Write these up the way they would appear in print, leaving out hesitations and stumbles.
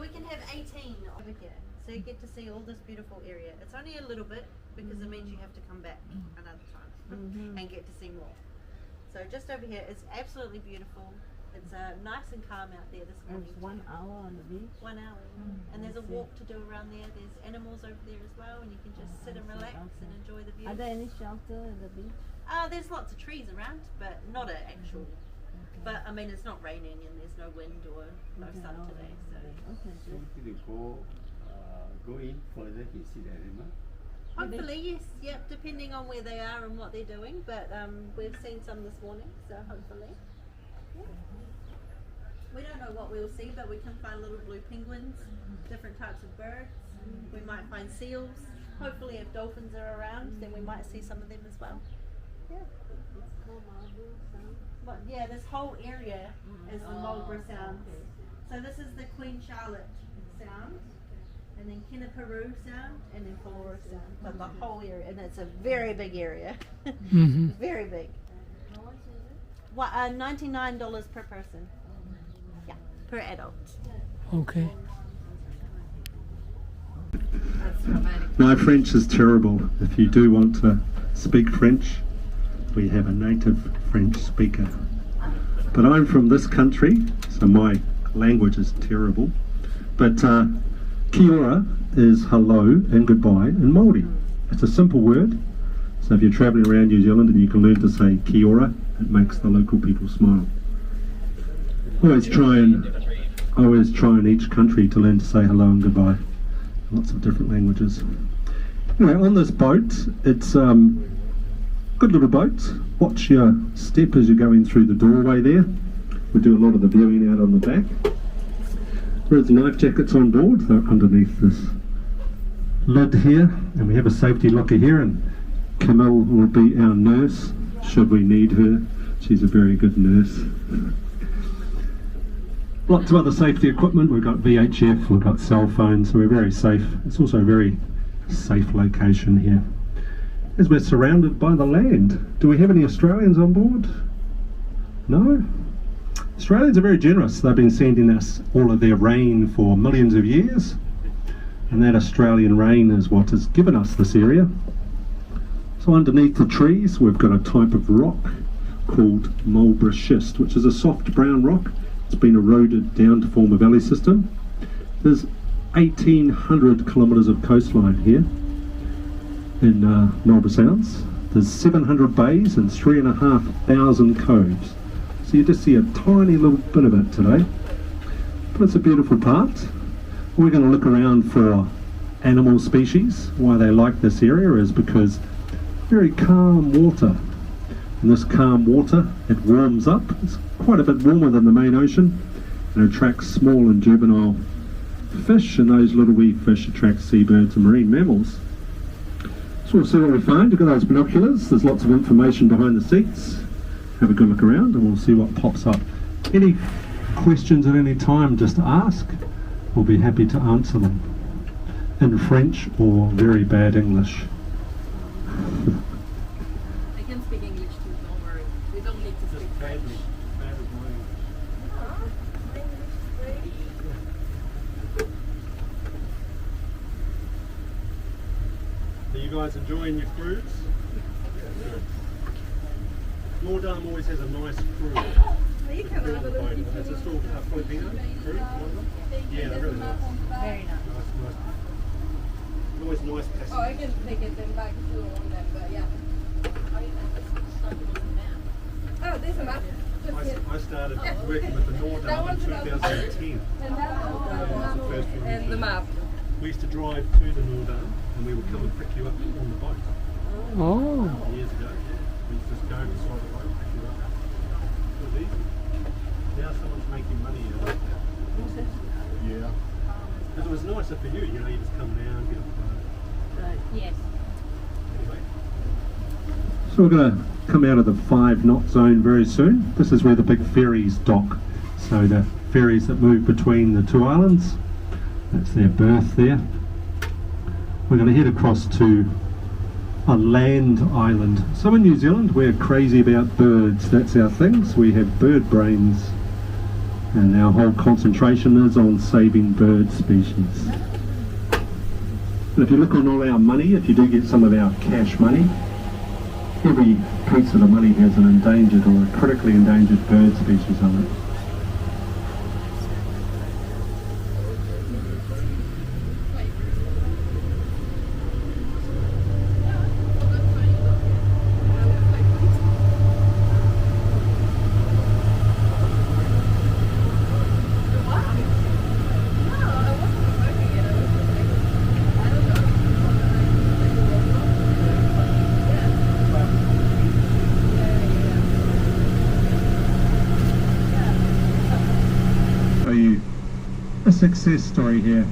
we can have 18 over here. So you get to see all this beautiful area. It's only a little bit because it means you have to come back another time and get to see more. So just over here, it's absolutely beautiful. It's nice and calm out there this morning. It's 1 hour on the beach. 1 hour. And there's a walk to do around there. There's animals over there as well, and you can just sit and relax and enjoy the view. Are there any shelter at the beach? There's lots of trees around, but not an actual. But I mean, it's not raining and there's no wind or no sun today. So If you go in further, you see the animal. hopefully, yes, yep, depending on where they are and what they're doing. But we've seen some this morning, so hopefully. Yeah. We don't know what we'll see, but we can find little blue penguins, different types of birds. We might find seals. Hopefully, if dolphins are around, then we might see some of them as well. Yeah. But yeah, this whole area is the Marlborough Sound. So this is the Queen Charlotte Sound, and then Kenneperu Sound, and then Flora Sound. But the whole area, and it's a very big area. Very big. What, $99 per person. Yeah, per adult. Okay. My French is terrible. If you do want to speak French, we have a native French speaker. But I'm from this country, so my language is terrible. But kia ora is hello and goodbye in Māori. It's a simple word. So if you're travelling around New Zealand and you can learn to say kia ora, it makes the local people smile. I always try in each country to learn to say hello and goodbye. Lots of different languages. Anyway, on this boat, it's good little boat. Watch your step as you're going through the doorway there. We do a lot of the viewing out on the back. There's life jackets on board. They're underneath this lid here, and we have a safety locker here, and Camille will be our nurse should we need her. She's a very good nurse. Lots of other safety equipment. We've got VHF, we've got cell phones, so we're very safe. It's also a very safe location here, as we're surrounded by the land. Do we have any Australians on board? No? Australians are very generous. They've been sending us all of their rain for millions of years, and that Australian rain is what has given us this area. So underneath the trees we've got a type of rock called Marlborough schist, which is a soft brown rock. It's been eroded down to form a valley system. There's 1,800 kilometres of coastline here in Marlborough Sounds. There's 700 bays and 3,500 coves. So you just see a tiny little bit of it today. But it's a beautiful part. We're going to look around for animal species. Why they like this area is because very calm water. And this calm water, it warms up. It's quite a bit warmer than the main ocean, and attracts small and juvenile fish, and those little wee fish attract seabirds and marine mammals. So we'll see what we find. We've got those binoculars. There's lots of information behind the seats. Have a good look around and we'll see what pops up. Any questions at any time, just ask. We'll be happy to answer them in French or very bad English. I can speak English too, don't worry. We don't need to speak French. Are you guys enjoying your cruise? Your dam always has a nice crew. You can have a look. It's a still Filipino crew. Yeah, they're really nice. Very nice. Nice. Always nice passengers. Oh, I can take it then back to on them, but yeah. Oh, there's a map. I started working with the Nordam in 2010. And the first one. and the map. We used to drive to the Nordam and we would come and pick you up on the boat. Oh. Years ago, we used to just go beside the boat, pick you up. It was easy. Now someone's making money out of it. Yeah. Because it was nicer for you, you know, you just come down, get on the boat. Yes. Anyway. So we're going to come out of the 5-knot zone very soon. This is where the big ferries dock. So the ferries that move between the two islands, that's their berth there. We're going to head across to a land island. So in New Zealand we're crazy about birds. That's our thing. So we have bird brains And our whole concentration is on saving bird species. And if you look on all our money, if you do get some of our cash money, every piece of the money has an endangered or a critically endangered bird species on it. A success story here.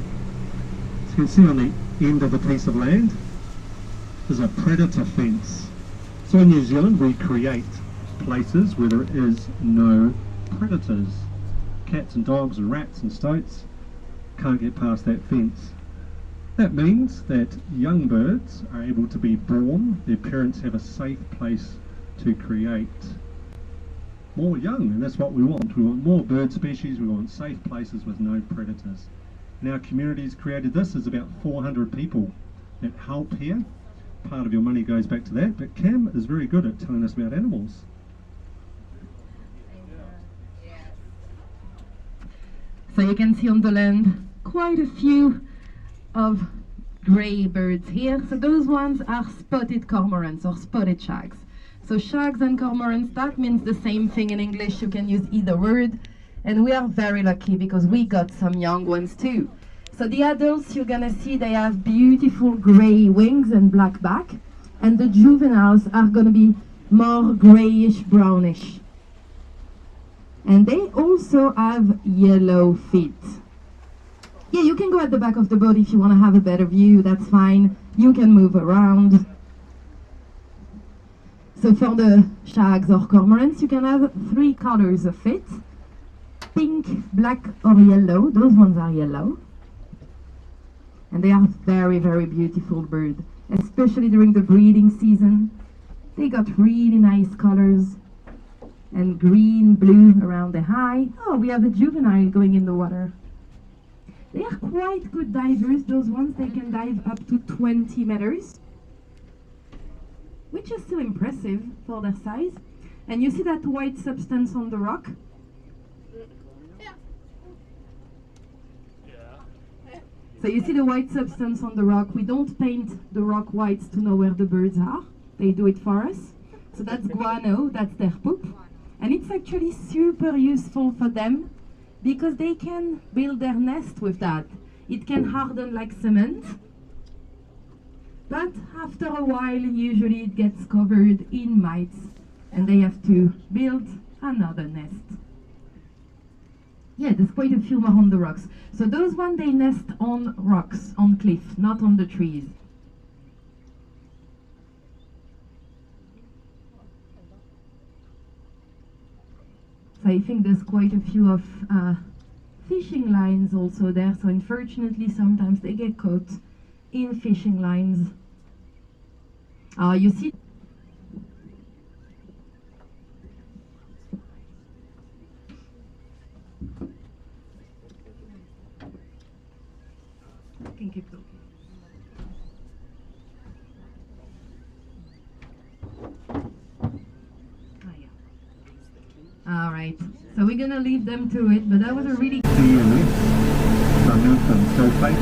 As you can see on the end of the piece of land, there's a predator fence. So in New Zealand we create places where there is no predators. Cats and dogs and rats and stoats can't get past that fence. That means that young birds are able to be born, their parents have a safe place to create more young, and that's what we want. We want more bird species, we want safe places with no predators. And our community's created this. There's about 400 people that help here. Part of your money goes back to that, but Cam is very good at telling us about animals. So you can see on the land quite a few of grey birds here. So those ones are spotted cormorants or spotted shags. So shags and cormorants, that means the same thing in English. You can use either word. And we are very lucky because we got some young ones too. So the adults, you're gonna see they have beautiful grey wings and black back. And the juveniles are gonna be more greyish, brownish. And they also have yellow feet. Yeah, you can go at the back of the boat if you wanna have a better view, that's fine. You can move around. So for the shags or cormorants, you can have 3 colors of feet. Pink, black or yellow. Those ones are yellow. And they are very, very beautiful bird, especially during the breeding season. They got really nice colors and green, blue around the eye. Oh, we have a juvenile going in the water. They are quite good divers, those ones. They can dive up to 20 meters. Which is still impressive for their size. And you see that white substance on the rock? So you see the white substance on the rock. We don't paint the rock white to know where the birds are. They do it for us. So that's guano, that's their poop. And it's actually super useful for them because they can build their nest with that. It can harden like cement. But after a while, usually it gets covered in mites and they have to build another nest. Yeah, there's quite a few more on the rocks. So those ones, they nest on rocks, on cliff, not on the trees. So I think there's quite a few of fishing lines also there. So unfortunately, sometimes they get caught in fishing lines. You see I can keep talking. All right, so we're gonna leave them to it, but that was a really sulfate.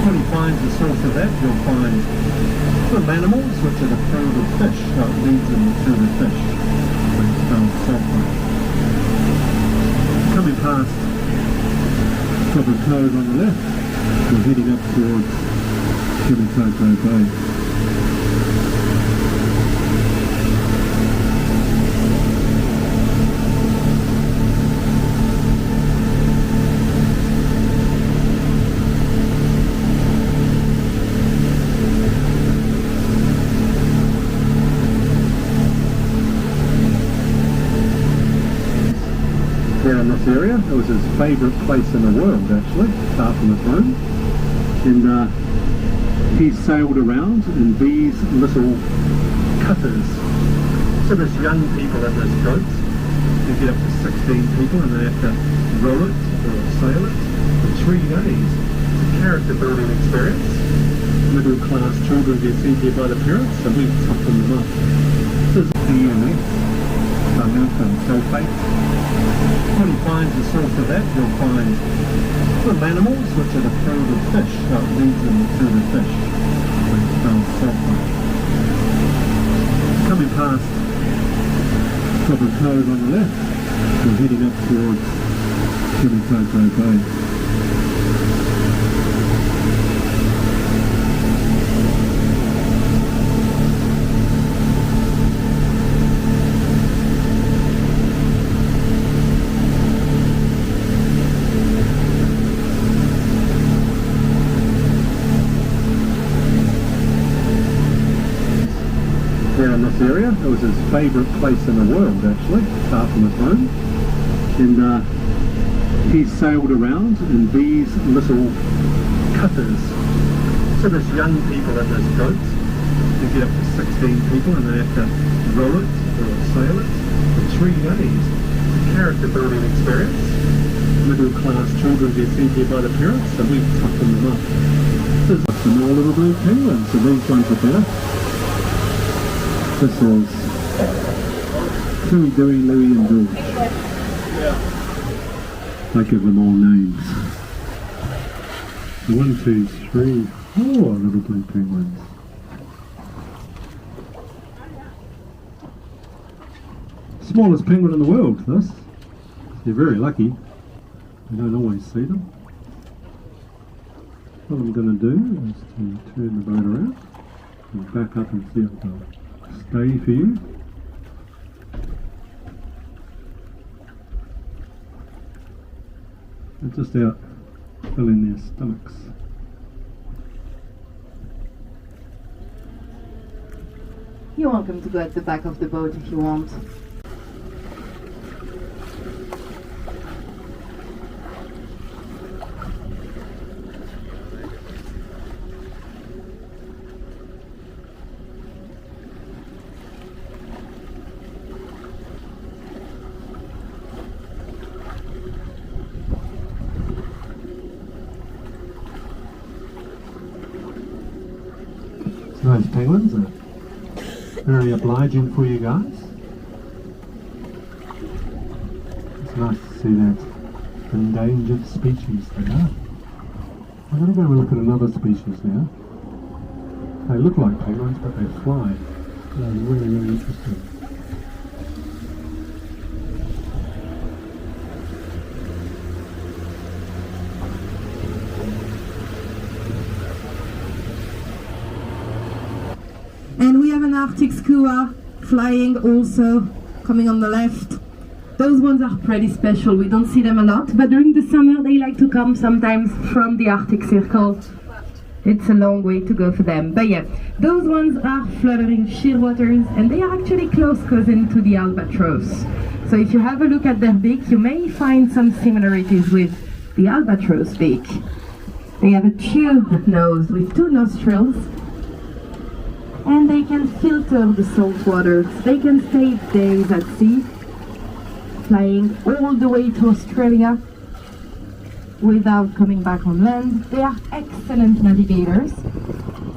When you find the source of that, you'll find little animals, which are the food of fish, so it leads them to the fish, when it's found sulfate. Coming past Copper Cove on the left, we're heading up towards Kimitoko Bay. Here in this area, it was his favourite place in the world actually, apart from his home. And he sailed around in these little cutters. So there's young people in this boat, They get up to 16 people and they have to row it or sail it for 3 days. It's a character building experience. Middle class children get sent here by the parents, so we toughen them up. This is DNA, and sulfate. What he finds the source of that, you'll find little animals which are the food of fish, so it leads them to the fish. So it smells sulfate. Coming past Copper Cove on the left, we're heading up towards Picton Bay. In this area, it was his favourite place in the world actually, far from his home, and he sailed around in these little cutters. So there's young people in this boat, they get up to 16 people and they have to row it or sail it for 3 days. It's a character building experience. Middle class children get sent here by the parents, so we toughen them up. There's some more little blue penguins, so these ones are better. This is Tui, Dewey, Louie and George. I give them all names. 1, 2, 3, 4 little blue penguins. Smallest penguin in the world, this. You're very lucky. You don't always see them. What I'm going to do is to turn the boat around and back up and see if they'll stay for you. They're just out filling their stomachs. You're welcome to go at the back of the boat if you want. Those penguins are very obliging for you guys. It's nice to see that endangered species there. I'm going to go and look at another species now. They look like penguins but they fly. They're really, really interesting. And we have an Arctic skua flying also, coming on the left. Those ones are pretty special, we don't see them a lot, but during the summer they like to come sometimes from the Arctic Circle. It's a long way to go for them. But yeah, those ones are fluttering shearwaters and they are actually close cousin to the albatross. So if you have a look at their beak, you may find some similarities with the albatross beak. They have a tube nose with 2 nostrils. And they can filter the salt waters. They can stay days at sea, flying all the way to Australia without coming back on land. They are excellent navigators.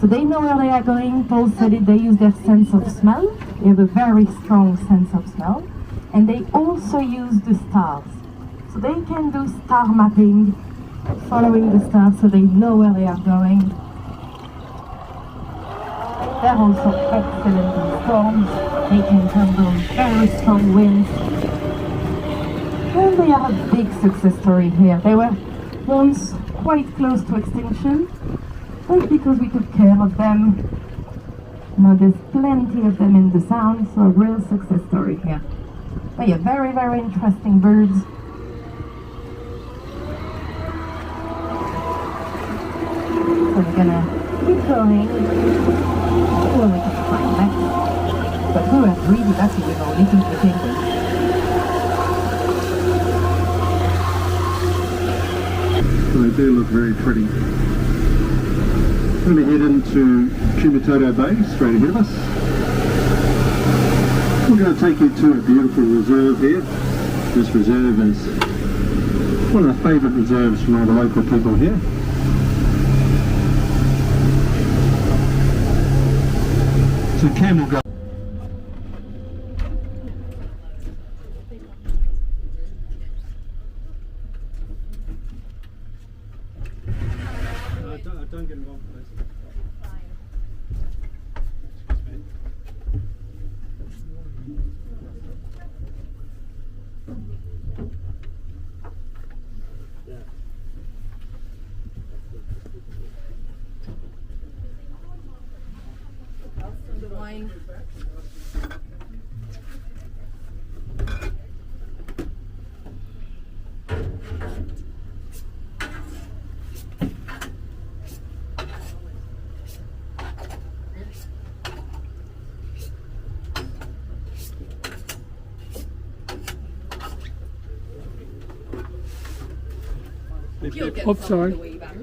So they know where they are going. Paul said it, they use their sense of smell. They have a very strong sense of smell. And they also use the stars. So they can do star mapping, following the stars so they know where they are going. They're also excellent in storms. They can handle very strong winds. And they are a big success story here. They were once quite close to extinction, but because we took care of them, now there's plenty of them in the Sound, so a real success story here. But yeah, very, very interesting birds. So we're gonna keep going. Well, we can find next. But we were really lucky with our little penguins. They do look very pretty. We're going to head into Kumitoto Bay, straight ahead of us. We're going to take you to a beautiful reserve here. This reserve is one of the favourite reserves from all the local people here. So camel go. Don't get involved, please. The wine. You'll get Oh, some sorry. on the way back.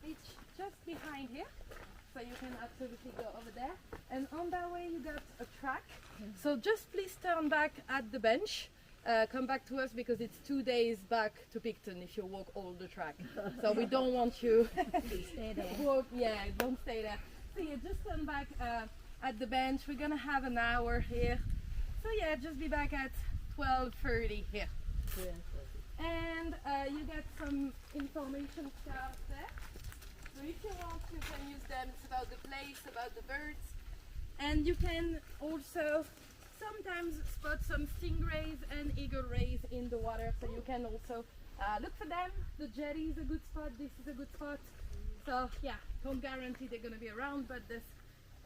Beach just behind here, so you can absolutely go over there, and on that way you got a track, so just please turn back at the bench, come back to us because it's 2 days back to Picton if you walk all the track, so we don't want you Stay there. walk, yeah, don't stay there, so yeah, just turn back at the bench. We're gonna have an hour here, so yeah, just be back at 12:30 here. And you get some information cards there. So if you want, you can use them. It's about the place, about the birds. And you can also sometimes spot some stingrays and eagle rays in the water. So you can also look for them. The jetty is a good spot. This is a good spot. So yeah, don't guarantee they're going to be around, but there's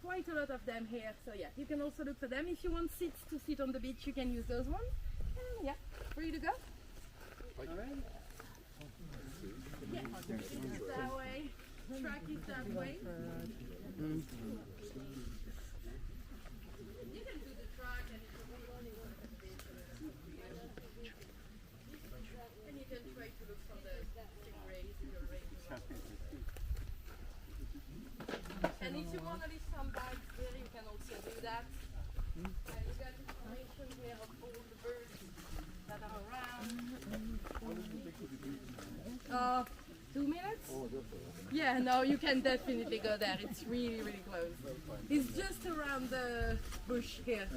quite a lot of them here. So yeah, you can also look for them. If you want seats to sit on the beach, you can use those ones. And yeah, free to go. Alright. Yeah, it's that way. Track is that way. You can do the track and it's a really and you can try to look for the stingrays in the rain. And if you want to leave some bags there, you can also do that. And you got information here of all the birds that are around. 2 minutes? Yeah, no, you can definitely go there. It's really, really close. It's just around the bush here.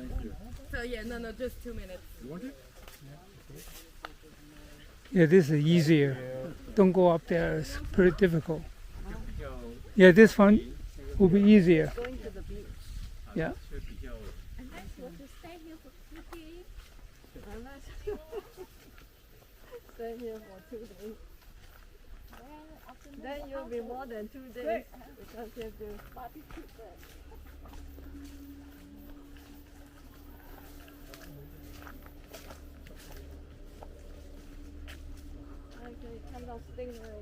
So yeah, no, just 2 minutes. Yeah, this is easier. Don't go up there. It's pretty difficult. Yeah, this one will be easier. Going to the beach. Yeah. Unless you want to stay here for 2 days. Unless stay here for 2 days. Then you'll be more than 2 days because you have to barbecue first. Okay, come down stingray.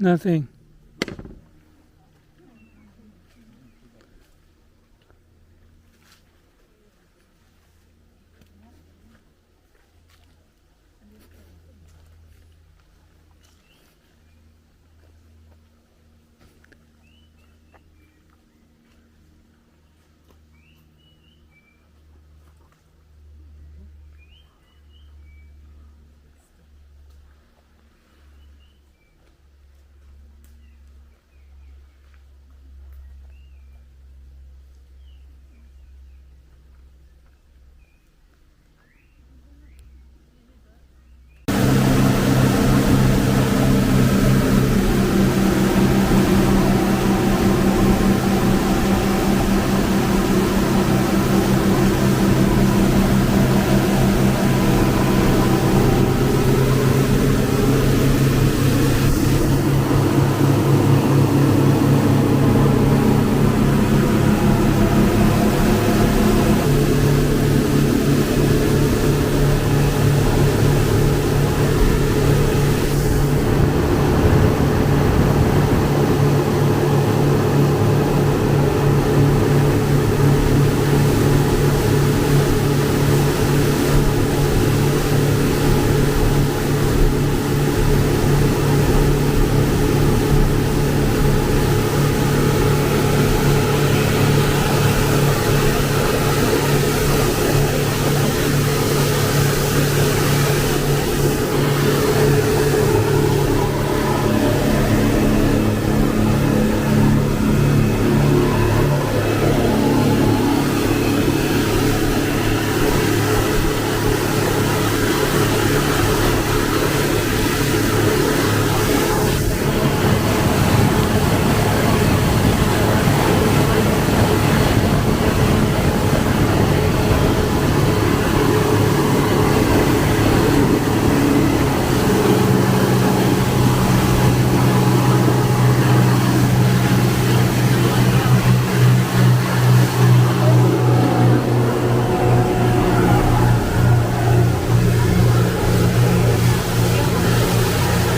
Nothing.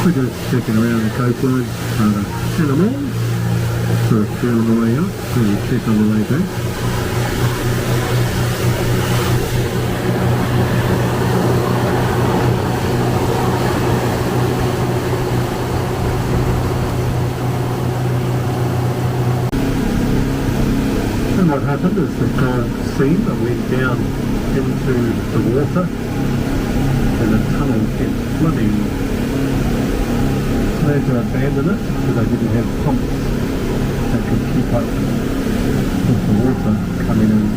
We're just checking around the coastline for animals. Sort of down on the way up, and check on the way back. And what happened is the seam that went down into the water and the tunnel kept flooding. They had to abandon it because they didn't have pumps that could keep up with the water coming in.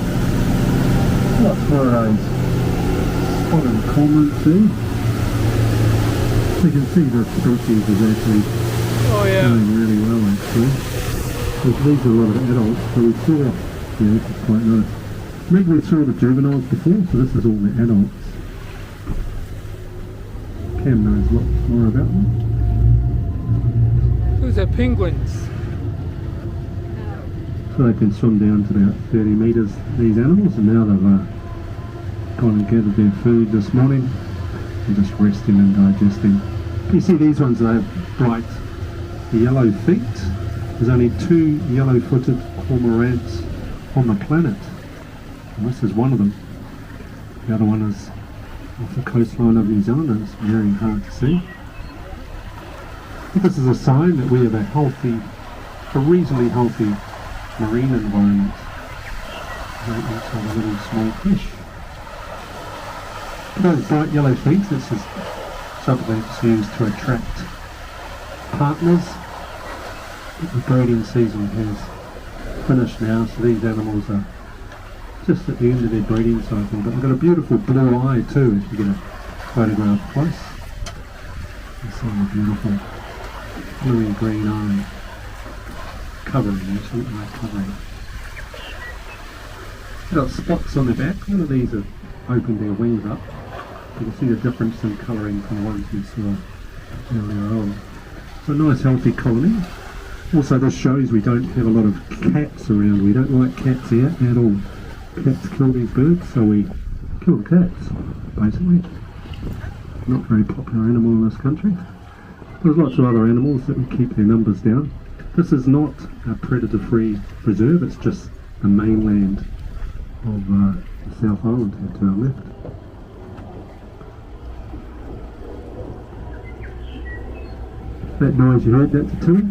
Lots more of those spotted cormorants there. You can see the species is actually doing really well actually. These are a lot of adults, so we saw, this is quite nice. Maybe we saw the juveniles before, so this is all the adults. Cam knows lots more about them. Those are penguins. So they can swim down to about 30 metres, these animals, and now they've gone and gathered their food this morning and just resting and digesting. You see these ones, they have bright yellow feet. There's only 2 yellow-footed cormorants on the planet, and this is one of them. The other one is off the coastline of New Zealand, and it's very hard to see. But this is a sign that we have a reasonably healthy marine environment. That's a little small fish. Those bright yellow feet, this is something that's used to attract partners. The breeding season has finished now, so these animals are just at the end of their breeding cycle. But they've got a beautiful blue eye too, if you get a photograph close. You see the beautiful blue and green eye covering, actually, eye covering. They've got spots on their back. None of these have opened their wings up. You can see the difference in colouring from the ones we saw earlier on. It's a nice healthy colony. Also this shows we don't have a lot of cats around. We don't like cats here at all. Cats kill these birds, so we kill the cats, basically. Not a very popular animal in this country. There's lots of other animals that will keep their numbers down. This is not a predator-free preserve, it's just the mainland of the South Island here to our left. That noise you heard, that's a tui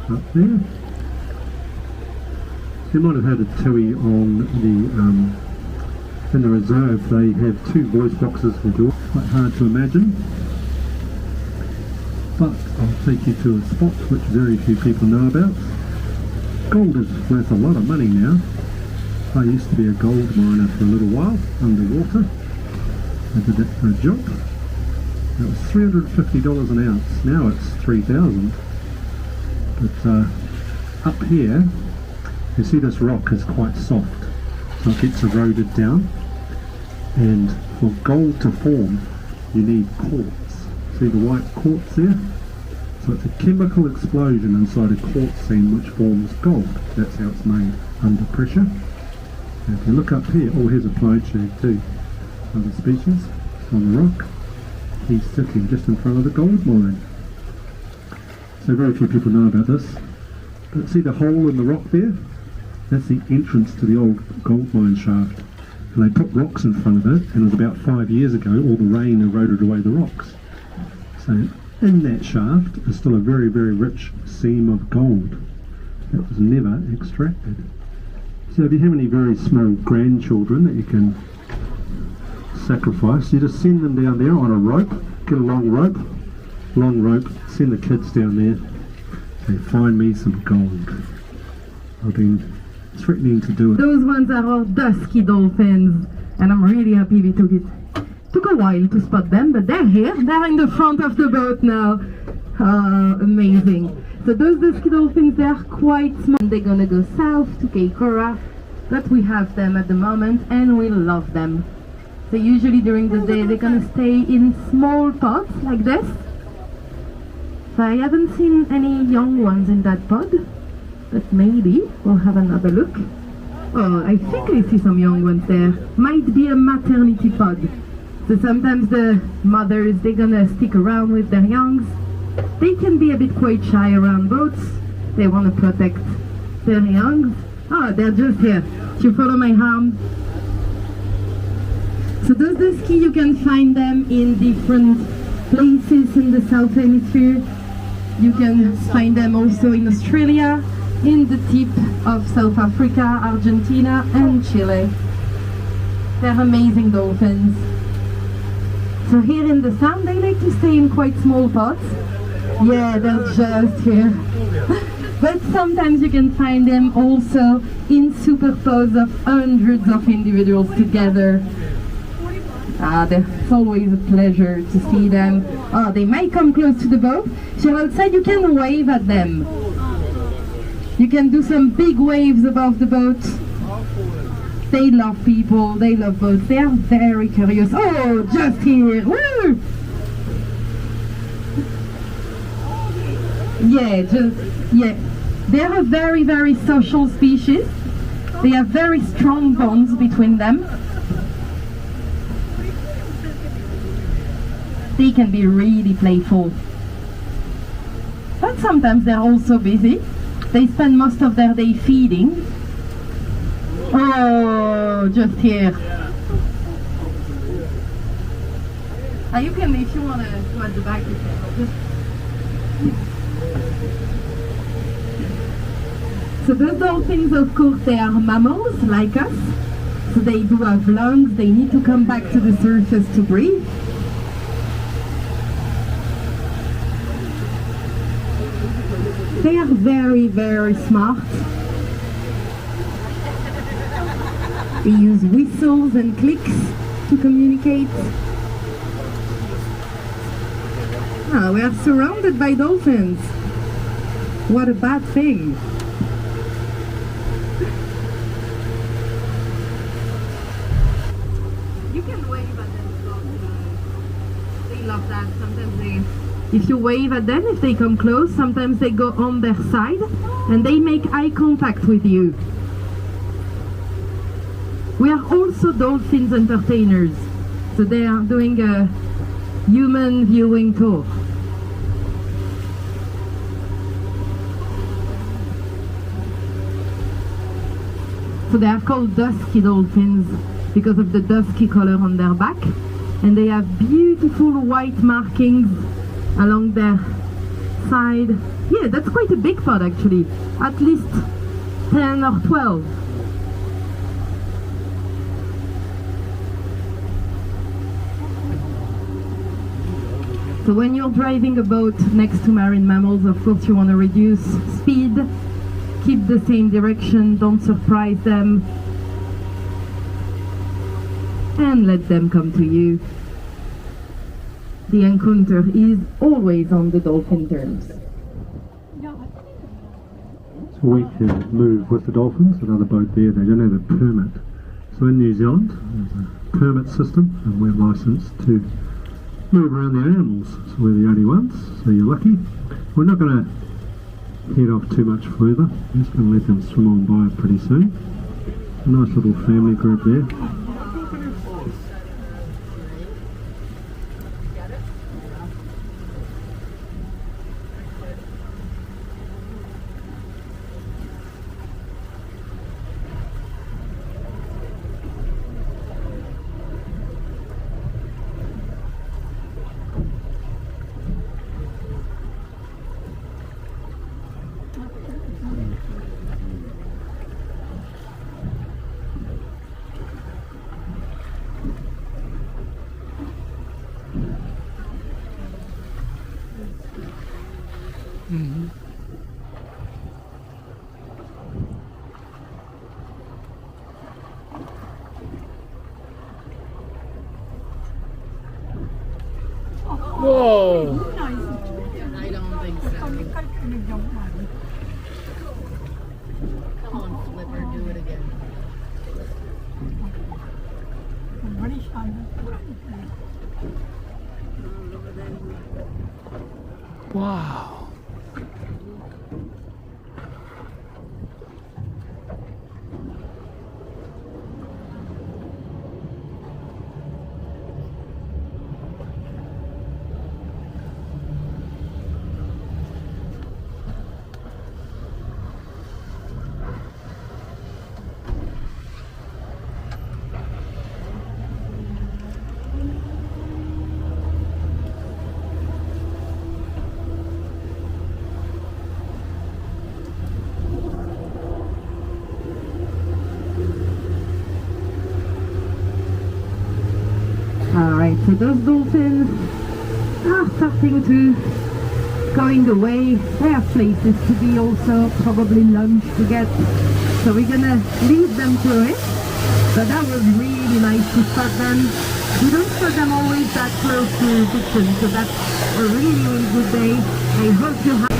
up there. You might have heard a tui on the in the reserve. They have 2 voice boxes for dogs. Quite hard to imagine. But I'll take you to a spot which very few people know about. Gold is worth a lot of money now. I used to be a gold miner for a little while, underwater. I did that for a job. It was $350 an ounce. Now it's $3,000. But up here, you see this rock is quite soft, so it gets eroded down. And for gold to form, you need quartz. See the white quartz there? So it's a chemical explosion inside a quartz seam which forms gold. That's how it's made, under pressure. And if you look up here, oh, here's a pied shag too. Other species on the rock. He's sitting just in front of the gold mine. So very few people know about this. But see the hole in the rock there? That's the entrance to the old gold mine shaft. And they put rocks in front of it, and it was about 5 years ago all the rain eroded away the rocks. So in that shaft is still a very, very rich seam of gold that was never extracted. So if you have any very small grandchildren that you can sacrifice, you just send them down there on a rope, get a long rope, send the kids down there, say, find me some gold. I've been threatening to do it. Those ones are all dusky dolphins, and I'm really happy we took it. Took a while to spot them, but they're here. They're in the front of the boat now. Amazing. So those dusky dolphins, they're quite small. They're gonna go south to Cape Coral, but we have them at the moment, and we love them. So usually during the day, they're gonna stay in small pods like this. So I haven't seen any young ones in that pod, but maybe we'll have another look. Oh, I think I see some young ones there. Might be a maternity pod. So sometimes the mothers, they're gonna stick around with their youngs. They can be a bit quite shy around boats. They want to protect their youngs. Oh, they're just here. If you follow my arm. So those dusky, you can find them in different places in the South Hemisphere. You can find them also in Australia, in the tip of South Africa, Argentina and Chile. They're amazing dolphins. So here in the Sound, they like to stay in quite small pods. Yeah, they're just here. But sometimes you can find them also in super pods of hundreds of individuals together. It's always a pleasure to see them. Oh, they might come close to the boat. If you're outside, you can wave at them. You can do some big waves above the boat. They love people, they love boats, they are very curious. Oh, just here! Woo! Yeah. They're a very, very social species. They have very strong bonds between them. They can be really playful. But sometimes they're also busy. They spend most of their day feeding. Oh, just here. You can, if you want to go at the back, you can. So those dolphins, of course, they are mammals like us. So they do have lungs. They need to come back to the surface to breathe. They are very, very smart. They use whistles and clicks to communicate. We are surrounded by dolphins. What a bad thing. You can wave at them. They love that. Sometimes if you wave at them, if they come close, sometimes they go on their side and they make eye contact with you. We are also dolphins entertainers, so they are doing a human viewing tour. So they are called dusky dolphins because of the dusky color on their back. And they have beautiful white markings along their side. Yeah, that's quite a big pod actually. At least 10 or 12. So when you're driving a boat next to marine mammals, of course you want to reduce speed, keep the same direction, don't surprise them, and let them come to you. The encounter is always on the dolphin terms. So we can move with the dolphins. Another boat there, they don't have a permit. So in New Zealand, there's a permit system, and we're licensed to move around the animals. So we're the only ones, so you're lucky. We're not going to head off too much further. We're just going to let them swim on by pretty soon. A nice little family group there. Whoa! I don't think so. Come on, Flipper, do it again. Wow! Alright, so those dolphins are starting to going away. There are places to be also, probably lunch to get. So we're gonna lead them to it. But that was really nice to spot them. We don't spot them always that close to Picton, so that's a really, really good day. I hope you have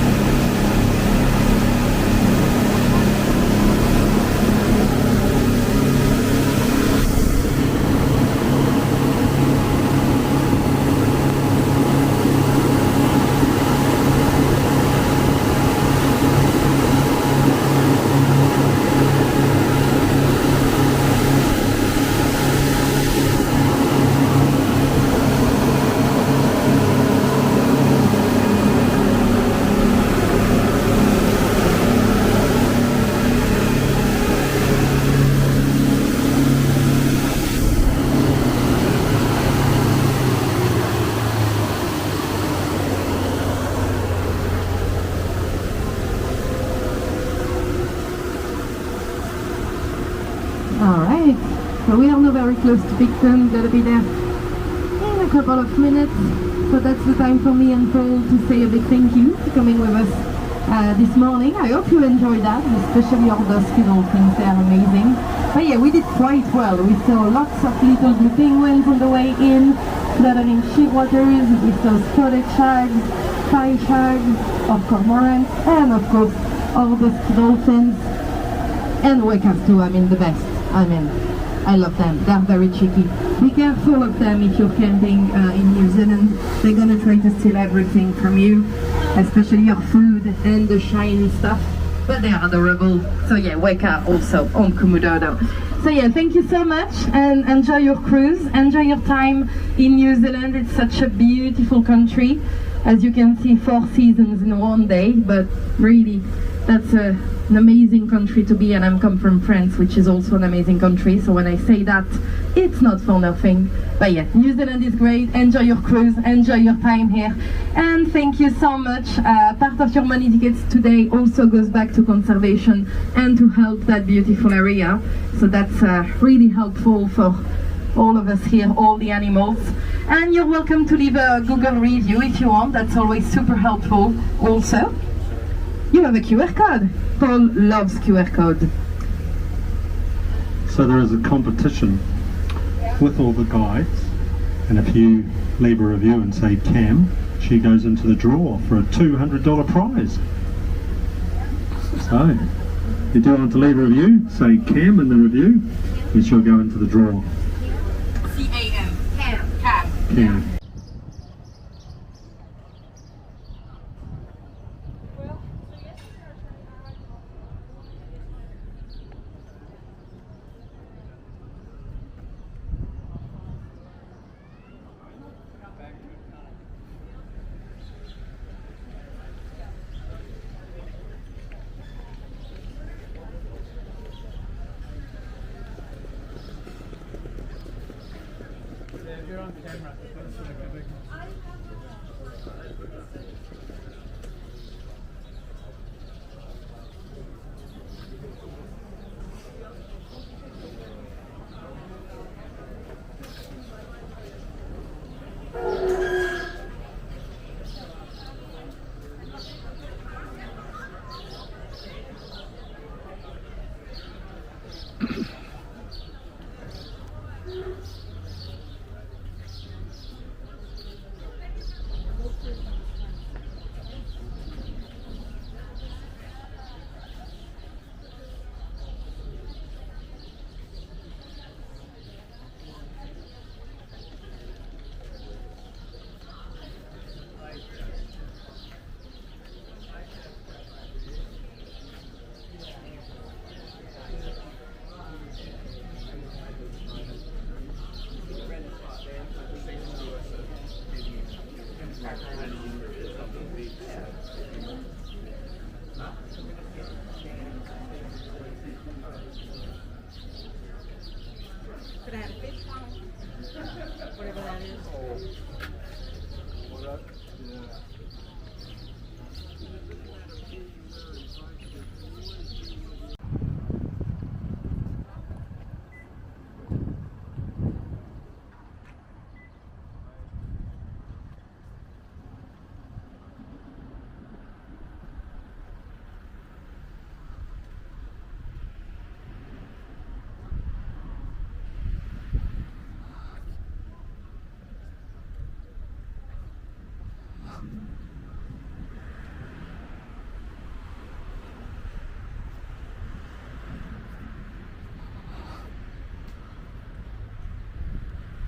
Alright, so we are now very close to Picton, gonna be there in a couple of minutes. So that's the time for me and Paul to say a big thank you for coming with us this morning. I hope you enjoyed that, especially our dusky dolphins, they are amazing. But yeah, we did quite well. We saw lots of little blue penguins on the way in, fluttering sheepwaters, we saw spotted shags, pie shags, of cormorants, and of course our dusky dolphins. And wakas too, I mean the best. I mean, I love them. They're very cheeky. Be careful of them if you're camping in New Zealand. They're gonna try to steal everything from you, especially your food and the shiny stuff. But they're adorable. So yeah, weka also on Komodo. So yeah, thank you so much and enjoy your cruise. Enjoy your time in New Zealand. It's such a beautiful country. As you can see, 4 seasons in one day, but really, that's a an amazing country to be, and I'm come from France, which is also an amazing country. So when I say that, it's not for nothing. But yeah, New Zealand is great. Enjoy your cruise, enjoy your time here, and thank you so much. Part of your money tickets today also goes back to conservation and to help that beautiful area. So that's really helpful for all of us here, all the animals. And you're welcome to leave a Google review if you want. That's always super helpful. Also, you have a QR code. Paul loves QR code. So there is a competition with all the guides, and if you leave a review and say Cam, she goes into the draw for a $200 prize. So, if you do want to leave a review, say Cam in the review, and she'll go into the draw. C-A-M. Cam. Cam. You're on camera.